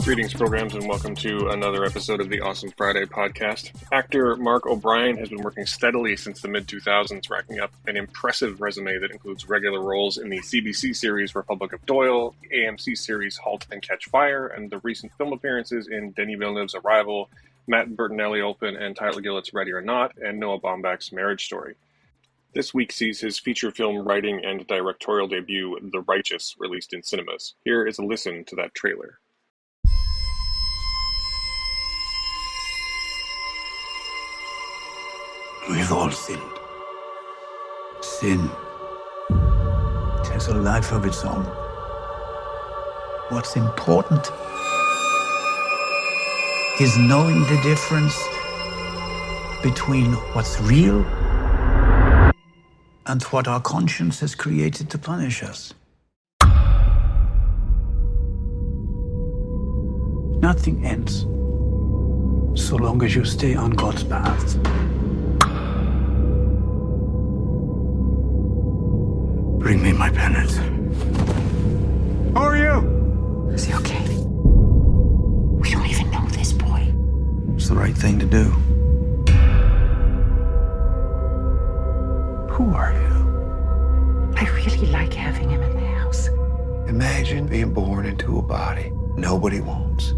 Greetings, programs, and welcome to another episode of the Awesome Friday podcast. Actor Mark O'Brien has been working steadily since the mid-2000s, racking up an impressive resume that includes regular roles in the CBC series Republic of Doyle, the AMC series Halt and Catch Fire, and the recent film appearances in Denis Villeneuve's Arrival, Matt Bettinelli-Olpin and Tyler Gillett's Ready or Not, and Noah Baumbach's Marriage Story. This week sees his feature film writing and directorial debut, The Righteous, released in cinemas. Here is a listen to that trailer. We've all sinned. Sin. It has a life of its own. What's important is knowing the difference between what's real and what our conscience has created to punish us. Nothing ends so long as you stay on God's path. Bring me my penance. Who are you? Is he okay? We don't even know this boy. It's the right thing to do. Who are you? I really like having him in the house. Imagine being born into a body nobody wants.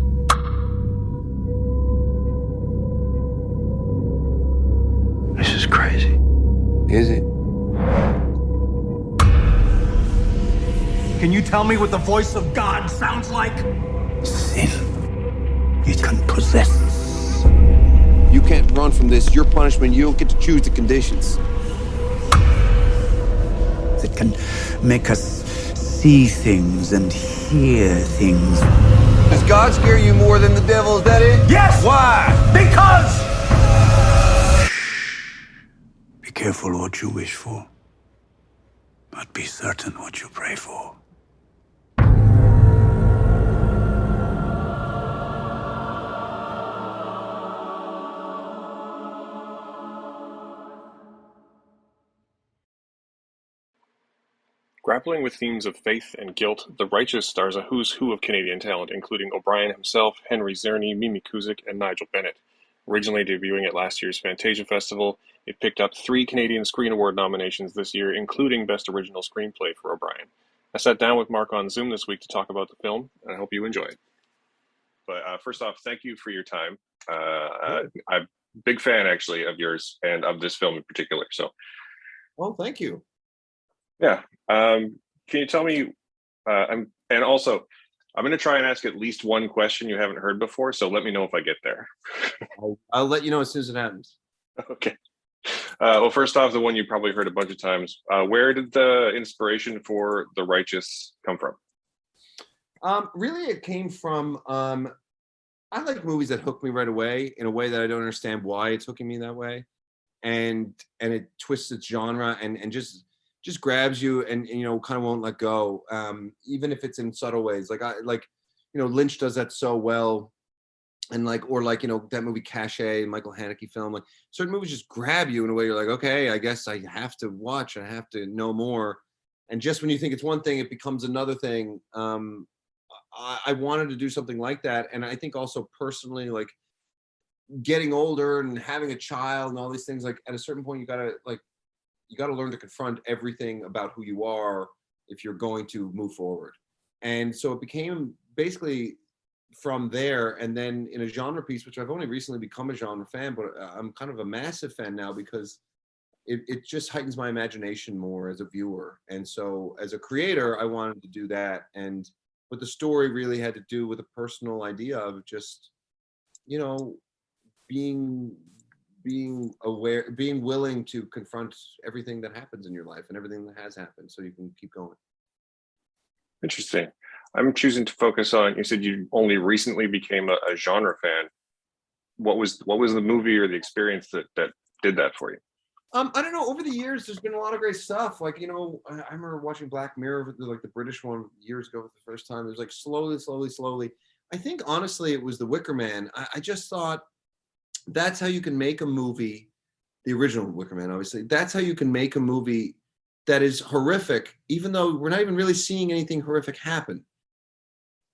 This is crazy. Is it? Can you tell me what the voice of God sounds like? Sin. It can possess us. You can't run from this. Your punishment, you don't get to choose the conditions. It can make us see things and hear things. Does God scare you more than the devil? Is that it? Yes! Why? Because! Be careful what you wish for, but be certain what you pray for. Grappling with themes of faith and guilt, The Righteous stars a who's who of Canadian talent, including O'Brien himself, Henry Czerny, Mimi Kuzyk, and Nygel Bennet. Originally debuting at last year's Fantasia Festival, it picked up 3 Canadian Screen Award nominations this year, including Best Original Screenplay for O'Brien. I sat down with Mark on Zoom this week to talk about the film, and I hope you enjoy it. But first off, thank you for your time. I'm a big fan, actually, of yours and of this film in particular. So, Well, thank you. yeah. Can you tell me, and also, I'm going to try and ask at least one question you haven't heard before, so let me know if I get there. I'll let you know as soon as it happens. Okay. Well, first off, the one you probably heard a bunch of times. Where did the inspiration for The Righteous come from? Really, it came from, I like movies that hook me right away in a way that I don't understand why it's hooking me that way. And it twists its genre and just grabs you and you know, kind of won't let go. Even if it's in subtle ways. Lynch does that so well. And you know, that movie Cachet, Michael Haneke film, like certain movies just grab you in a way you're like, okay, I guess I have to watch, I have to know more. And just when you think it's one thing, it becomes another thing. I wanted to do something like that. And I think also personally, like getting older and having a child and all these things, like at a certain point, you gotta learn to confront everything about who you are if you're going to move forward. And so it became basically from there, and then in a genre piece, which I've only recently become a genre fan, but I'm kind of a massive fan now because it just heightens my imagination more as a viewer. And so as a creator, I wanted to do that. But the story really had to do with a personal idea of just, you know, being aware, being willing to confront everything that happens in your life and everything that has happened so you can keep going. Interesting. I'm choosing to focus on, you said you only recently became a genre fan. What was the movie or the experience that did that for you? I don't know. Over the years, there's been a lot of great stuff. Like, you know, I remember watching Black Mirror, like the British one years ago for the first time. It was like slowly. I think, honestly, it was The Wicker Man. I just thought that's how you can make a movie, the original Wicker Man, obviously. That's how you can make a movie that is horrific, even though we're not even really seeing anything horrific happen.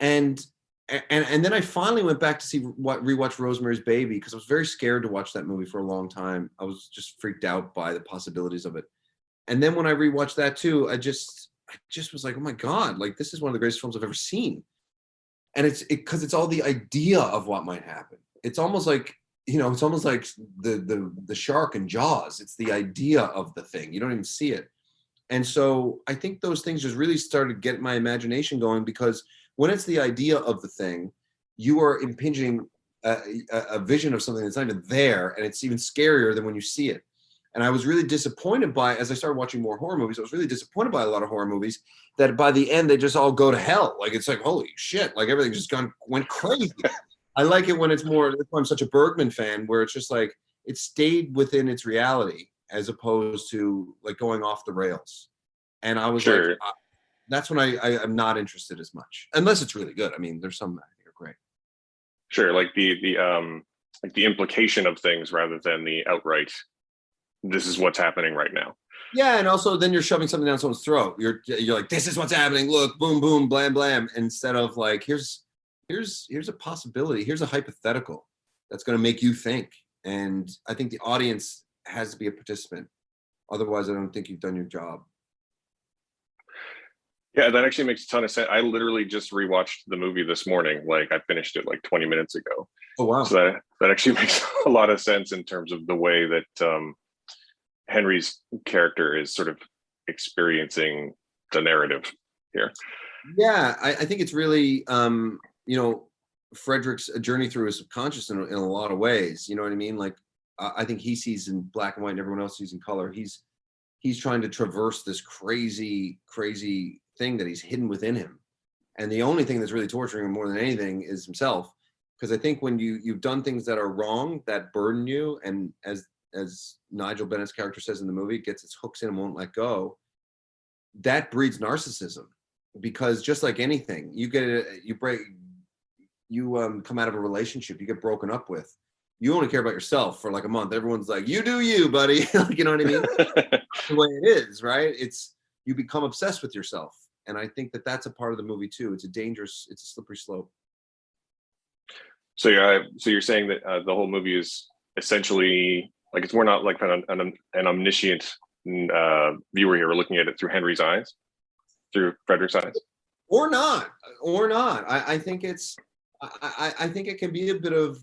And And then I finally went back to rewatch Rosemary's Baby, because I was very scared to watch that movie for a long time. I was just freaked out by the possibilities of it. And then when I rewatched that too, I just was like, oh my God, like this is one of the greatest films I've ever seen. And because it's all the idea of what might happen. It's almost like, it's almost like the shark in Jaws. It's the idea of the thing. You don't even see it. And so I think those things just really started getting my imagination going, because when it's the idea of the thing, you are impinging a vision of something that's not even there, and it's even scarier than when you see it. And I was really disappointed as I started watching more horror movies, I was really disappointed by a lot of horror movies that by the end, they just all go to hell. Like, it's like, holy shit, like everything just went crazy. I like it when it's more, that's why I'm such a Bergman fan, where it's just like, it stayed within its reality as opposed to like going off the rails. And I was like, that's when I'm not interested as much, unless it's really good. I mean, there's some I think are great. Sure, like the implication of things rather than the outright, this is what's happening right now. Yeah, and also then you're shoving something down someone's throat. You're like, this is what's happening. Look, boom, boom, blam, blam. Instead of like, here's a possibility. Here's a hypothetical that's going to make you think. And I think the audience has to be a participant. Otherwise, I don't think you've done your job. Yeah, that actually makes a ton of sense. I literally just rewatched the movie this morning. Like, I finished it like 20 minutes ago. Oh, wow. So that actually makes a lot of sense in terms of the way that Henry's character is sort of experiencing the narrative here. Yeah, I think it's really, Frederick's journey through his subconscious in a lot of ways. You know what I mean? Like, I think he sees in black and white and everyone else sees in color. He's trying to traverse this crazy, crazy thing that he's hidden within him. And the only thing that's really torturing him more than anything is himself. Because I think when you've done things that are wrong, that burden you, and as Nygel Bennet's character says in the movie, gets its hooks in and won't let go, that breeds narcissism. Because just like anything, you come out of a relationship, you get broken up with, you only care about yourself for like a month. Everyone's like, you do you, buddy. Like, you know what I mean? The way it is, right? You become obsessed with yourself. And I think that's a part of the movie too. It's a slippery slope. So you're saying that the whole movie is essentially like, it's more not like an omniscient viewer here. We're looking at it through Henry's eyes, through Frederick's eyes, or not. I think I think it can be a bit of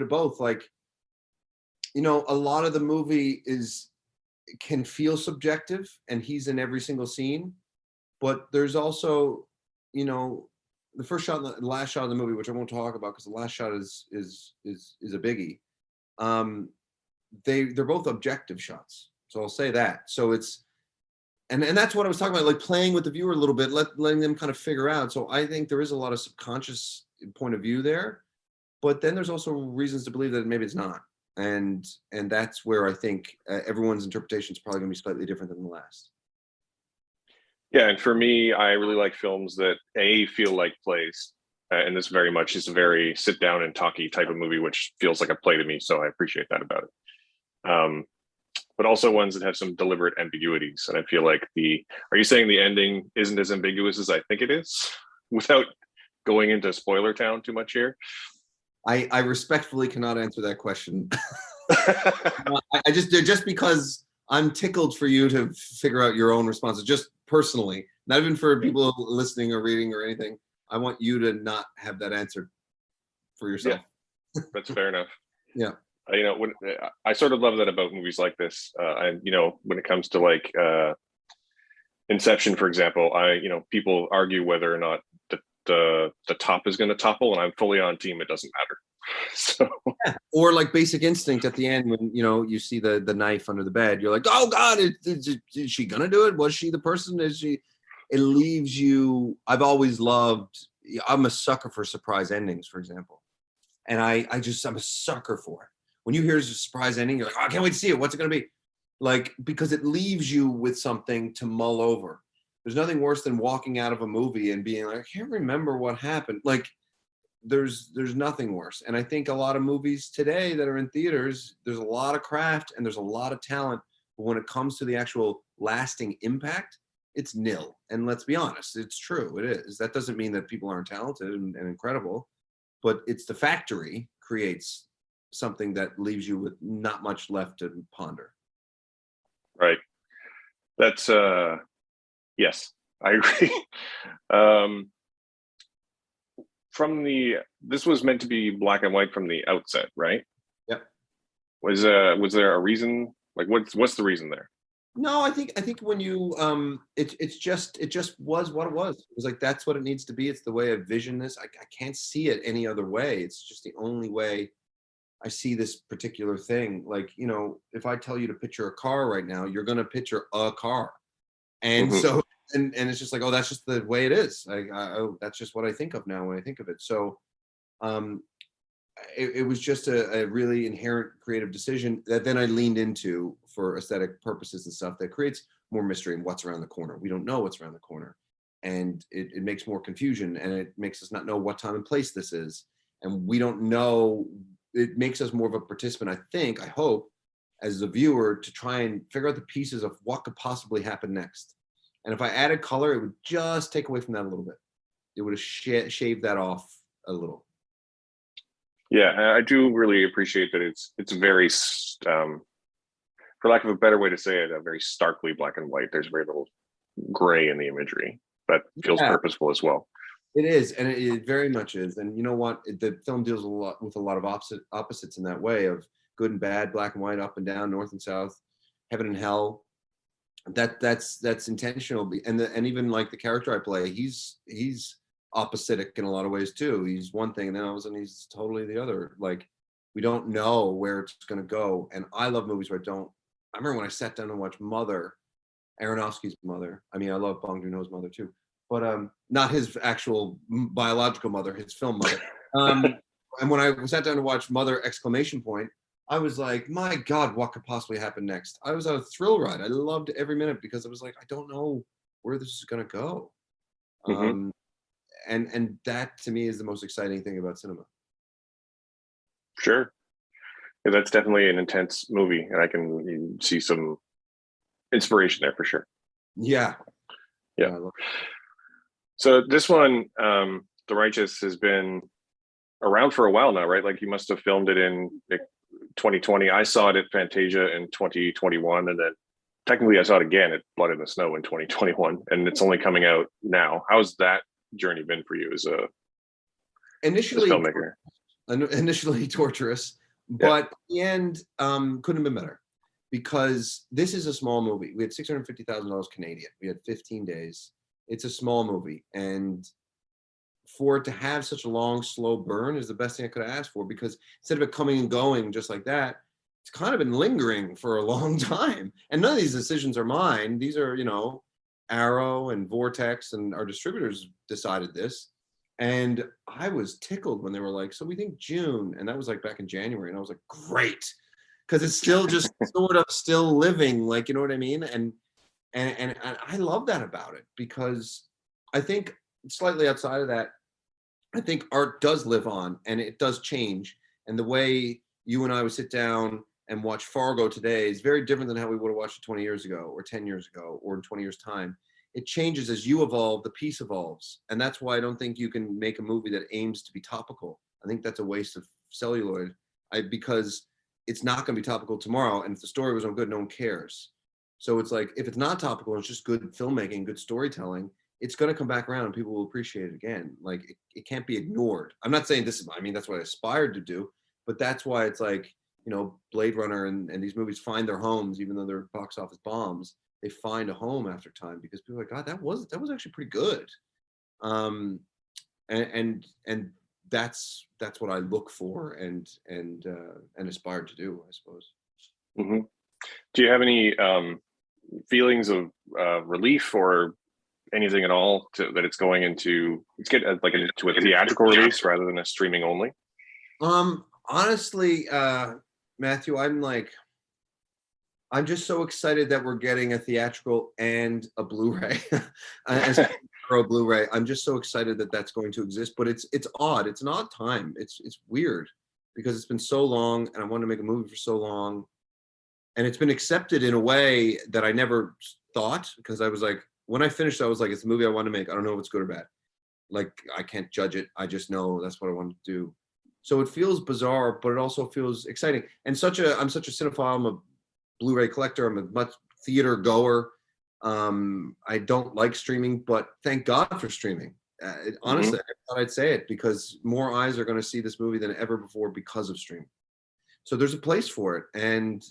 both. Like, a lot of the movie can feel subjective, and he's in every single scene. But there's also, the first shot and the last shot of the movie, which I won't talk about because the last shot is a biggie. They're both objective shots, so I'll say that. So it's and that's what I was talking about, like playing with the viewer a little bit, letting them kind of figure out. So I think there is a lot of subconscious point of view there, but then there's also reasons to believe that maybe it's not, and that's where I think everyone's interpretation is probably going to be slightly different than the last. Yeah, and for me, I really like films that feel like plays, and this very much is a very sit down and talky type of movie, which feels like a play to me. So I appreciate that about it. But also ones that have some deliberate ambiguities. And I feel like are you saying the ending isn't as ambiguous as I think it is, without going into spoiler town too much here? I respectfully cannot answer that question. I just because I'm tickled for you to figure out your own responses, just personally, not even for people listening or reading or anything. I want you to not have that answer for yourself. Yeah, that's fair enough. Yeah. When I sort of love that about movies like this, and when it comes to like Inception, for example, people argue whether or not the top is going to topple, and I'm fully on team. It doesn't matter. So, yeah. Or like Basic Instinct at the end when you see the knife under the bed, you're like, oh God, is she gonna do it? Was she the person? Is she? It leaves you. I've always loved. I'm a sucker for surprise endings, for example, and I'm a sucker for it. When you hear a surprise ending, you're like, oh, I can't wait to see it. What's it going to be? Like, because it leaves you with something to mull over. There's nothing worse than walking out of a movie and being like, I can't remember what happened. Like, there's nothing worse. And I think a lot of movies today that are in theaters, there's a lot of craft and there's a lot of talent. But when it comes to the actual lasting impact, it's nil. And let's be honest, it's true. It is. That doesn't mean that people aren't talented and incredible, but it's the factory creates something that leaves you with not much left to ponder. Right. That's yes, I agree. This was meant to be black and white from the outset, right? Yep. Was there a reason? Like, what's the reason there? No, I think when you it just was what it was. It was like that's what it needs to be. It's the way I vision this. I can't see it any other way. It's just the only way I see this particular thing. Like, you know, if I tell you to picture a car right now, you're gonna picture a car. And so and it's just like, oh, that's just the way it is. That's just what I think of now when I think of it. So it was just a really inherent creative decision that then I leaned into for aesthetic purposes and stuff that creates more mystery and what's around the corner. We don't know what's around the corner. And it makes more confusion, and it makes us not know what time and place this is. And we don't know, it makes us more of a participant, I hope, as a viewer to try and figure out the pieces of what could possibly happen next. And if I added color, it would just take away from that a little bit. It would have shaved that off a little. Yeah, I do really appreciate that it's very, for lack of a better way to say it, very starkly black and white. There's very little gray in the imagery, but feels purposeful as well. It is, and it very much is. And you know what? The film deals with a lot of opposites in that way of good and bad, black and white, up and down, north and south, heaven and hell. That's intentional. And even like the character I play, he's oppositic in a lot of ways too. He's one thing, and then all of a sudden he's totally the other. Like, we don't know where it's going to go. And I love movies where I remember when I sat down and watched Mother, Aronofsky's Mother. I mean, I love Bong Joon-ho's Mother too, but not his actual biological mother, his film mother. And when I sat down to watch Mother ! I was like, my God, what could possibly happen next? I was on a thrill ride. I loved every minute because I was like, I don't know where this is going to go. And that to me is the most exciting thing about cinema. Sure. Yeah, that's definitely an intense movie, and I can see some inspiration there for sure. Yeah. Yeah. So this one, The Righteous, has been around for a while now, right? Like, you must have filmed it in 2020. I saw it at Fantasia in 2021, and then technically I saw it again at Blood in the Snow in 2021, and it's only coming out now. How's that journey been for you as a filmmaker? Initially torturous, but in the end, couldn't have been better, because this is a small movie. We had $650,000 Canadian. We had 15 days. It's a small movie, and for it to have such a long, slow burn is the best thing I could have asked for, because instead of it coming and going just like that, it's kind of been lingering for a long time. And none of these decisions are mine. These are, Arrow and Vortex and our distributors decided this. And I was tickled when they were like, so we think June. And that was like back in January. And I was like, great. Because it's still just sort of still living, like, you know what I mean? And I love that about it, because I think slightly outside of that, I think art does live on, and it does change. And the way you and I would sit down and watch Fargo today is very different than how we would have watched it 20 years ago or 10 years ago or in 20 years time. It changes as you evolve, the piece evolves. And that's why I don't think you can make a movie that aims to be topical. I think that's a waste of celluloid, because it's not going to be topical tomorrow. And if the story was no good, no one cares. So it's like, if it's not topical, it's just good filmmaking, good storytelling, it's going to come back around and people will appreciate it again. Like, it can't be ignored. I'm not saying that's what I aspired to do, but that's why it's like, Blade Runner and these movies find their homes, even though they're box office bombs. They find a home after time, because people are like, God, that was actually pretty good. And that's what I look for and aspire to do, I suppose. Mm-hmm. Do you have any feelings of relief or anything at all that it's going into a theatrical release rather than a streaming only? Honestly, Matthew, I'm just so excited that we're getting a theatrical and a Blu-ray. Or a Blu-ray. I'm just so excited that that's going to exist, but it's odd. It's an odd time. It's weird, because it's been so long, and I wanted to make a movie for so long, and it's been accepted in a way that I never thought, because I was like, when I finished, I was like, it's a movie I want to make. I don't know if it's good or bad. Like, I can't judge it. I just know that's what I want to do. So it feels bizarre, but it also feels exciting. And I'm such a cinephile. I'm a Blu-ray collector. I'm a much theater goer. I don't like streaming, but thank God for streaming. Honestly, I thought I'd say it because more eyes are going to see this movie than ever before because of streaming. So there's a place for it, and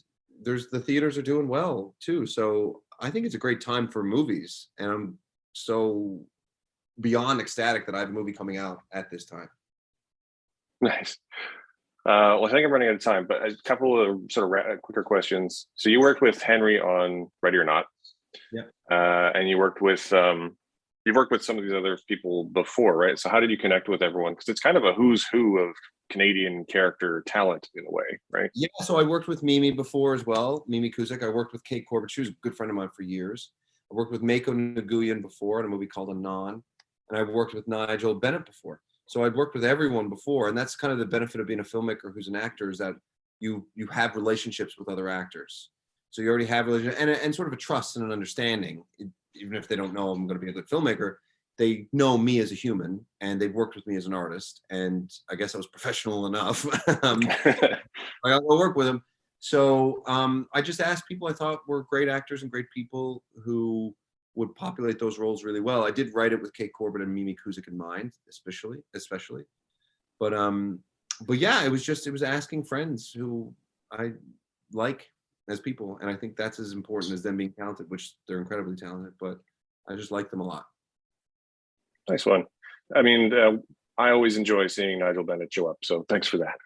the theaters are doing well too. So I think it's a great time for movies, and I'm so beyond ecstatic that I have a movie coming out at this time. Nice. Well, I think I'm running out of time, but a couple of sort of quicker questions. So you worked with Henry on Ready or Not. Yeah. And you've worked with some of these other people before, right? So how did you connect with everyone? Because it's kind of a who's who of Canadian character talent in a way, right? Yeah, so I worked with Mimi before as well, Mimi Kuzyk. I worked with Kate Corbett. She was a good friend of mine for years. I worked with Mako Nguyen before in a movie called Anon. And I've worked with Nygel Bennet before. So I'd worked with everyone before. And that's kind of the benefit of being a filmmaker who's an actor, is that you have relationships with other actors. So you already have relationships and sort of a trust and an understanding. Even if they don't know I'm going to be a good filmmaker, they know me as a human, and they've worked with me as an artist. And I guess I was professional enough. I'll work with them. So I just asked people I thought were great actors and great people who would populate those roles really well. I did write it with Kate Corbett and Mimi Kuzyk in mind, especially. But yeah, it was asking friends who I like as people, and I think that's as important as them being talented, which they're incredibly talented. But I just like them a lot. Nice one. I mean, I always enjoy seeing Nygel Bennet show up, so thanks for that.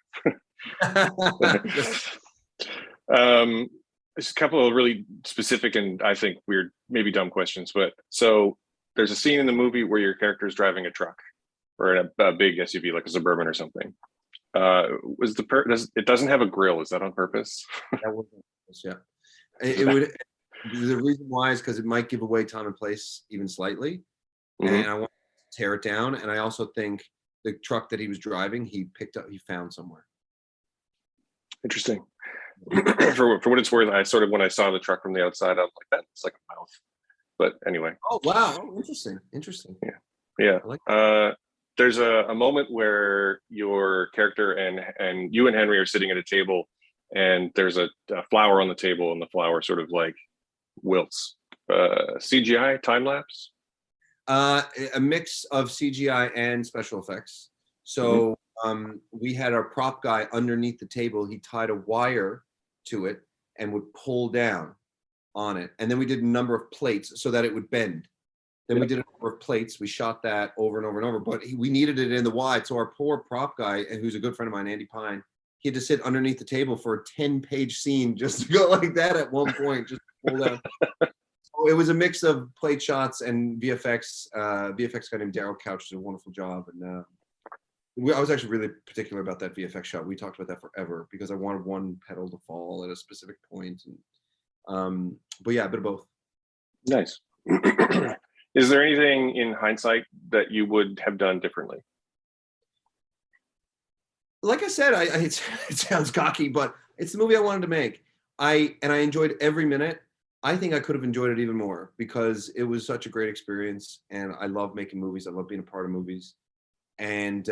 Just a couple of really specific and I think weird, maybe dumb questions. But so there's a scene in the movie where your character is driving a truck or a big SUV, like a Suburban or something. It doesn't have a grill? Is that on purpose? That was on purpose, yeah. It would. The reason why is because it might give away time and place even slightly, and I want to tear it down. And I also think the truck that he was driving, he found somewhere. Interesting. For what it's worth, I sort of, when I saw the truck from the outside, I was like, that's like a mouth. But anyway. Oh wow! Interesting. Yeah. Like there's a moment where your character and you and Henry are sitting at a table, and there's a flower on the table, and the flower sort of like wilts. CGI time lapse. A mix of CGI and special effects. So we had our prop guy underneath the table. He tied a wire to it and would pull down on it. And then we did a number of plates so that it would bend. Then we did a number of plates. We shot that over and over and over, but we needed it in the wide. So our poor prop guy, who's a good friend of mine, Andy Pine, he had to sit underneath the table for a 10-page scene just to go like that at one point, just pull down. So it was a mix of plate shots and VFX. VFX guy named Daryl Couch did a wonderful job. And I was actually really particular about that VFX shot. We talked about that forever because I wanted one petal to fall at a specific point. And, but yeah, a bit of both. Nice. Is there anything in hindsight that you would have done differently? Like I said, it sounds cocky, but it's the movie I wanted to make. I enjoyed every minute. I think I could have enjoyed it even more because it was such a great experience. And I love making movies. I love being a part of movies. And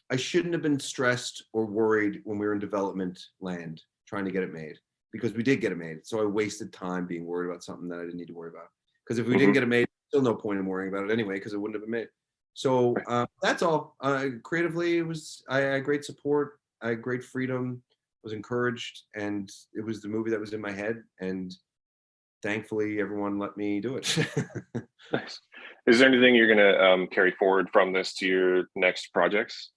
I shouldn't have been stressed or worried when we were in development land trying to get it made, because we did get it made. So I wasted time being worried about something that I didn't need to worry about. Because if we didn't get it made, still no point in worrying about it anyway, because it wouldn't have been made. So that's all. Creatively, I had great support. I had great freedom, was encouraged, and it was the movie that was in my head. And thankfully, everyone let me do it. Nice. Is there anything you're going to carry forward from this to your next projects?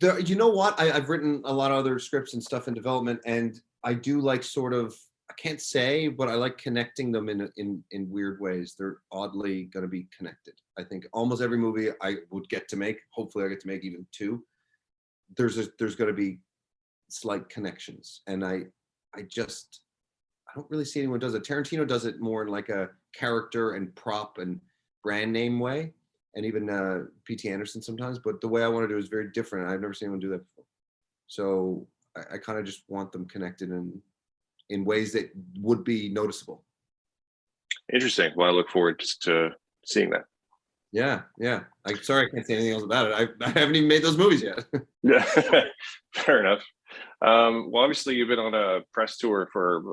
You know what? I've written a lot of other scripts and stuff in development, and I do like sort of, I can't say, but I like connecting them in weird ways. They're oddly going to be connected. I think almost every movie I would get to make, hopefully I get to make even two, there's going to be slight connections. And I don't really see anyone does it. Tarantino does it more in like a character and prop and brand name way, and even P.T. Anderson sometimes. But the way I want to do it is very different. I've never seen anyone do that before. So I kind of just want them connected in ways that would be noticeable. Interesting. Well, I look forward to seeing that. Yeah. I'm sorry I can't say anything else about it. I haven't even made those movies yet. Yeah, fair enough. Well, obviously, you've been on a press tour for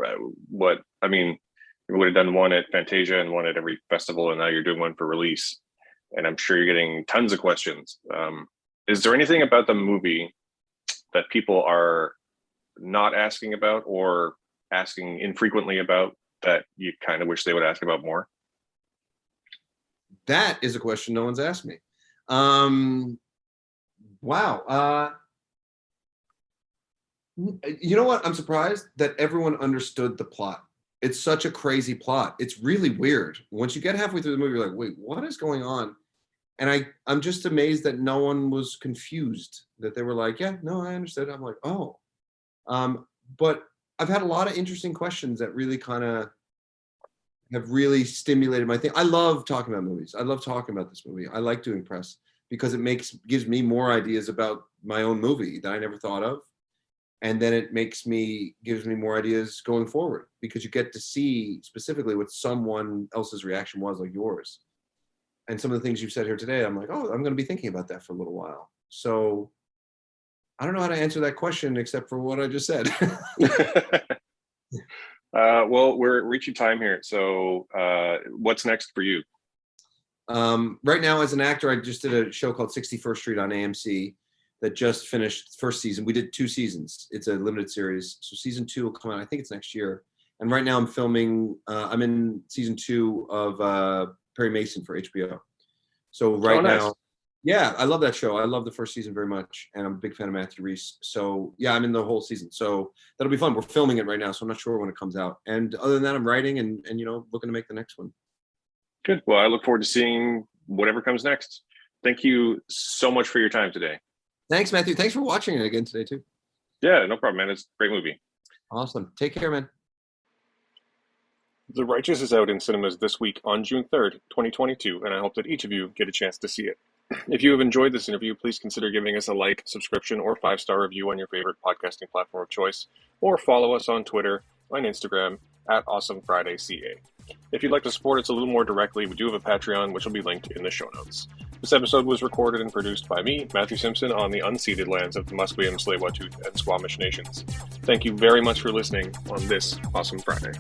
you would have done one at Fantasia and one at every festival, and now you're doing one for release. And I'm sure you're getting tons of questions. Is there anything about the movie that people are not asking about or asking infrequently about that you kind of wish they would ask about more? That is a question no one's asked me. Wow. You know what? I'm surprised that everyone understood the plot. It's such a crazy plot. It's really weird. Once you get halfway through the movie, you're like, wait, what is going on? And I'm just amazed that no one was confused, that they were like, yeah, no, I understood. I'm like, oh. But I've had a lot of interesting questions that really kind of have really stimulated my thing. I love talking about movies. I love talking about this movie. I like doing press because it gives me more ideas about my own movie that I never thought of. And then it gives me more ideas going forward because you get to see specifically what someone else's reaction was, like yours. And some of the things you've said here today, I'm like, oh, I'm going to be thinking about that for a little while. So I don't know how to answer that question except for what I just said. Well, we're reaching time here. So what's next for you? Right now, as an actor, I just did a show called 61st Street on AMC that just finished first season. We did 2 seasons. It's a limited series. So season 2 will come out, I think it's next year. And right now I'm filming, I'm in season 2 of Perry Mason for HBO. So right now, yeah, I love that show. I love the first season very much. And I'm a big fan of Matthew Rhys. So yeah, I'm in the whole season. So that'll be fun. We're filming it right now, so I'm not sure when it comes out. And other than that, I'm writing and looking to make the next one. Good. Well, I look forward to seeing whatever comes next. Thank you so much for your time today. Thanks, Matthew. Thanks for watching it again today, too. Yeah, no problem, man. It's a great movie. Awesome. Take care, man. The Righteous is out in cinemas this week on June 3rd, 2022, and I hope that each of you get a chance to see it. If you have enjoyed this interview, please consider giving us a like, subscription, or 5-star review on your favorite podcasting platform of choice, or follow us on Twitter and Instagram at AwesomeFridayCA. If you'd like to support us a little more directly, we do have a Patreon, which will be linked in the show notes. This episode was recorded and produced by me, Matthew Simpson, on the unceded lands of the Musqueam, Tsleil-Waututh, and Squamish nations. Thank you very much for listening on this Awesome Friday.